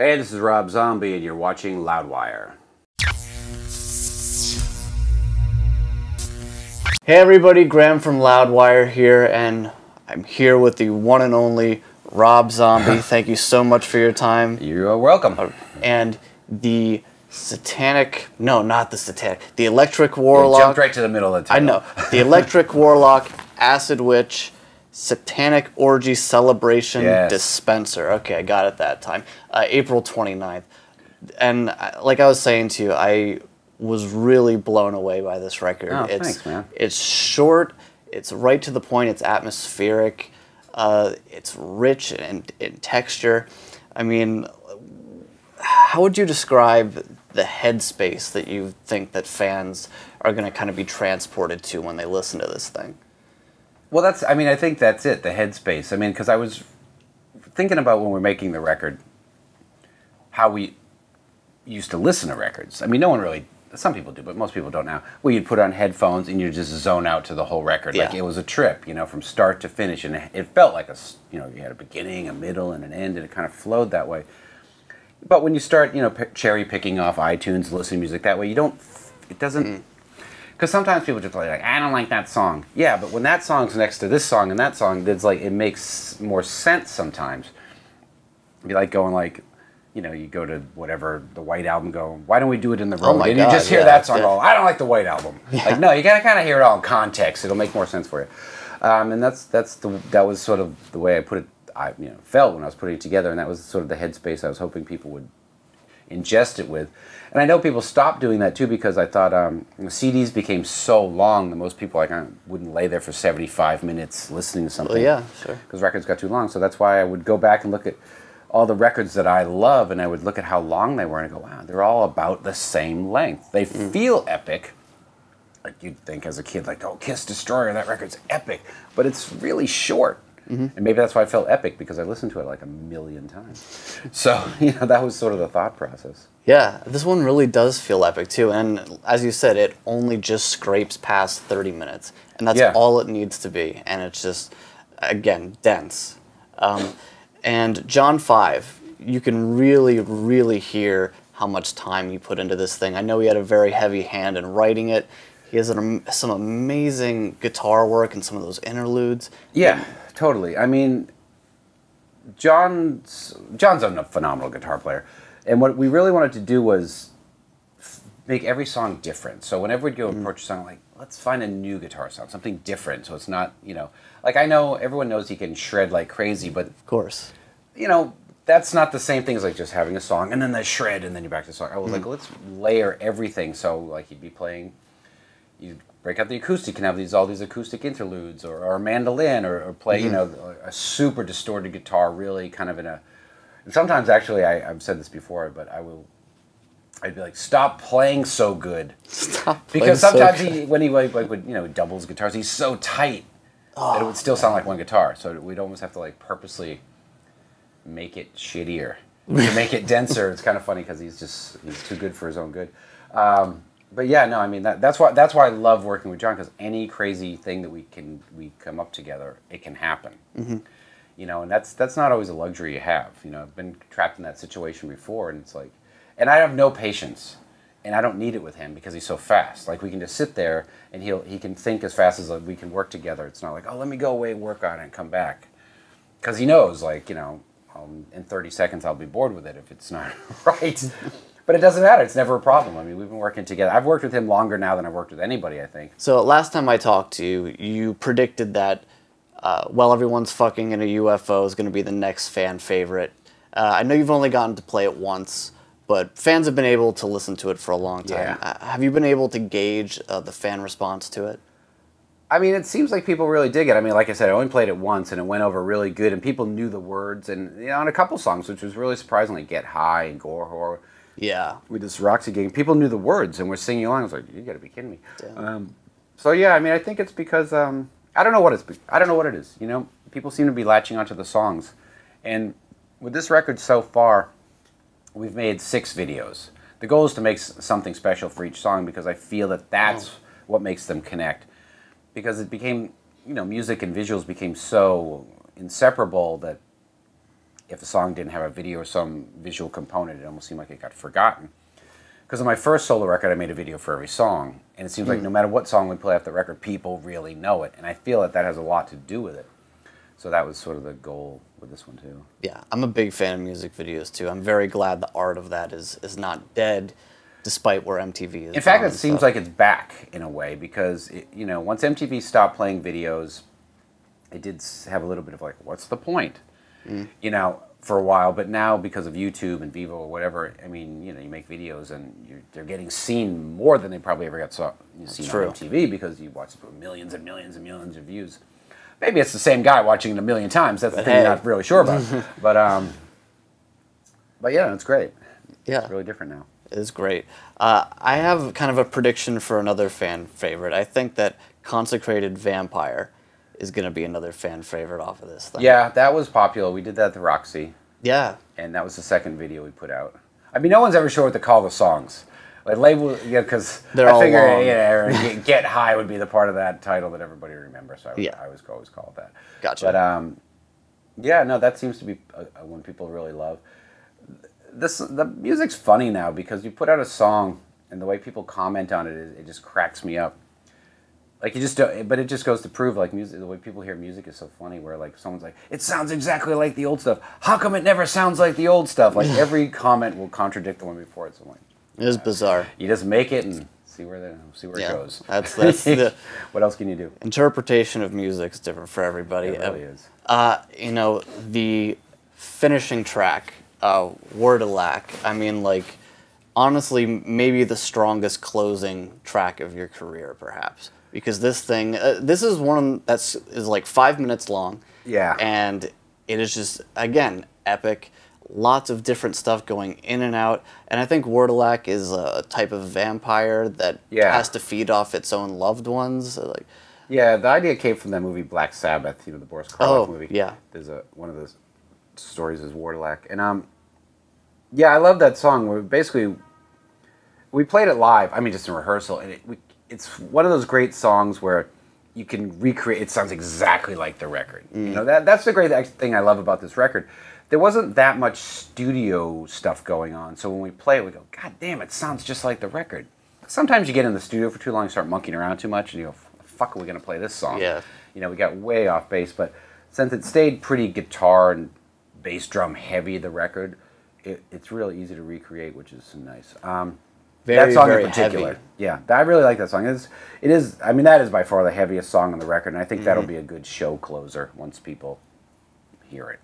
Hey, this is Rob Zombie, and you're watching Loudwire. Hey everybody, Graham from Loudwire here, and I'm here with the one and only Rob Zombie. Thank you so much for your time. You're welcome. And the the Electric You Warlock. jumped right to the middle of the title. I know. The Electric Warlock, Acid Witch, Satanic Orgy Celebration Dispenser. Okay, I got it that time. April 29th. And like I was saying to you, I was really blown away by this record. Oh, thanks, man. It's short, it's right to the point, it's atmospheric, it's rich in texture. I mean, how would you describe the headspace that you think that fans are going to kind of be transported to when they listen to this thing? Well, I think that's it, the headspace. I mean, because I was thinking about when we're making the record, how we used to listen to records. I mean, no one really, some people do, but most people don't now. Well, you'd put on headphones and you'd just zone out to the whole record. Yeah. Like it was a trip, from start to finish. And it felt like you had a beginning, a middle, and an end, and it kind of flowed that way. But when you start, cherry picking off iTunes, listening to music that way, it doesn't, because sometimes people just like, I don't like that song. Yeah, but when that song's next to this song and that song, it makes more sense sometimes. It'd be like going you go to whatever, the White Album, go, why don't we do it in the road? My and God, you just hear that song go, I don't like the White Album. Yeah. Like, no, you gotta kind of hear it all in context. It'll make more sense for you. And that was sort of the way I put it. I felt when I was putting it together, and that was sort of the headspace I was hoping people would ingest it with. And I know people stopped doing that too because I thought CDs became so long that most people wouldn't lay there for 75 minutes listening to something. Well, yeah, sure. Because records got too long. So that's why I would go back and look at all the records that I love, and I would look at how long they were, and I go, wow, they're all about the same length. They feel epic. Like you'd think as a kid, like, oh, Kiss Destroyer, that record's epic. But it's really short. And maybe that's why I felt epic, because I listened to it like a million times. So, that was sort of the thought process. Yeah, this one really does feel epic too. And as you said, it only just scrapes past 30 minutes. And that's all it needs to be. And it's just, again, dense. And John 5, you can really, really hear how much time he put into this thing. I know he had a very heavy hand in writing it. He has some amazing guitar work and some of those interludes. Yeah, totally. I mean, John's a phenomenal guitar player. And what we really wanted to do was make every song different. So whenever we'd go approach a song, like, let's find a new guitar sound, something different. So it's not, like I know everyone knows he can shred like crazy, but Of course. That's not the same thing as like just having a song and then the shred and then you're back to the song. I was like, let's layer everything. So like he'd be playing, you break out the acoustic and have all these acoustic interludes, or a mandolin, or play a super distorted guitar, really kind of in a. And sometimes actually I've said this before, but I'd be like, stop playing so good. Stop playing because so sometimes good. when he doubles guitars, he's so tight that it would still sound like one guitar. So we'd almost have to like purposely make it shittier, to make it denser. It's kind of funny because he's too good for his own good. But yeah, no, I mean that's why I love working with John, because any crazy thing that we come up together, it can happen. And that's not always a luxury you have. I've been trapped in that situation before, and it's like, and I have no patience, and I don't need it with him because he's so fast. Like we can just sit there and he can think as fast as we can work together. It's not like, oh, let me go away, work on it, and come back, because he knows, like, in 30 seconds I'll be bored with it if it's not right. But it doesn't matter. It's never a problem. I mean, we've been working together. I've worked with him longer now than I've worked with anybody, I think. So last time I talked to you, you predicted that While Everyone's Fucking in a UFO is going to be the next fan favorite. I know you've only gotten to play it once, but fans have been able to listen to it for a long time. Yeah. Have you been able to gauge the fan response to it? I mean, it seems like people really dig it. I mean, like I said, I only played it once, and it went over really good, and people knew the words, and on a couple songs, which was really surprising, like Get High and Gore Horror. Yeah. With this Roxy gig, people knew the words and were singing along. I was like, you got to be kidding me. Yeah. So yeah, I mean, I think it's because I don't know what it is. People seem to be latching onto the songs, and with this record so far, we've made 6 videos. The goal is to make something special for each song, because I feel that that's what makes them connect. Because it became, music and visuals became so inseparable that if a song didn't have a video or some visual component, it almost seemed like it got forgotten. Because on my first solo record, I made a video for every song, and it seems like no matter what song we play off the record, people really know it, and I feel that has a lot to do with it. So that was sort of the goal with this one too. Yeah, I'm a big fan of music videos too. I'm very glad the art of that is not dead, despite where MTV is. In fact, it seems like it's back in a way, because once MTV stopped playing videos, it did have a little bit of like, what's the point? For a while. But now, because of YouTube and Vivo or whatever, I mean, you make videos and they're getting seen more than they probably ever got seen on MTV, because you watch millions and millions and millions of views. Maybe it's the same guy watching it a million times. That's the thing I'm not really sure about. But yeah, it's great. Yeah, it's really different now. It is great. I have kind of a prediction for another fan favorite. I think that Consecrated Vampire is going to be another fan favorite off of this thing. Yeah, that was popular. We did that at the Roxy. Yeah. And that was the second video we put out. I mean, no one's ever sure what to call the songs. Like label, because I figure Get High would be the part of that title that everybody remembers. So I always call it that. Gotcha. But yeah, no, that seems to be one people really love. The music's funny now, because you put out a song and the way people comment on it, it just cracks me up. Like you just don't, but it just goes to prove like music. The way people hear music is so funny. Where like someone's like, "It sounds exactly like the old stuff. How come it never sounds like the old stuff?" Like every comment will contradict the one before it. So I'm like, it is bizarre. You just make it and see where it goes. That's the. What else can you do? Interpretation of music is different for everybody. It really is. The finishing track, Word of Lack. I mean, like, honestly, maybe the strongest closing track of your career, perhaps. Because this thing, this is one is like 5 minutes long. Yeah. And it is just, again, epic. Lots of different stuff going in and out. And I think Word of Lack is a type of vampire that has to feed off its own loved ones. Yeah, the idea came from that movie Black Sabbath, the Boris Karloff movie. Yeah. There's one of the stories is Word of Lack. And yeah, I love that song. We played it live, I mean just in rehearsal, and it's one of those great songs where you can recreate. It sounds exactly like the record. That's the great thing I love about this record. There wasn't that much studio stuff going on, so when we play it, we go, God damn, it sounds just like the record. Sometimes you get in the studio for too long, you start monkeying around too much, and you go, fuck, are we gonna play this song? Yeah. We got way off base, but since it stayed pretty guitar and bass drum heavy, the record, it's really easy to recreate, which is nice. That song in particular, heavy. Yeah, I really like that song. It is. I mean, that is by far the heaviest song on the record, and I think that'll be a good show closer once people hear it.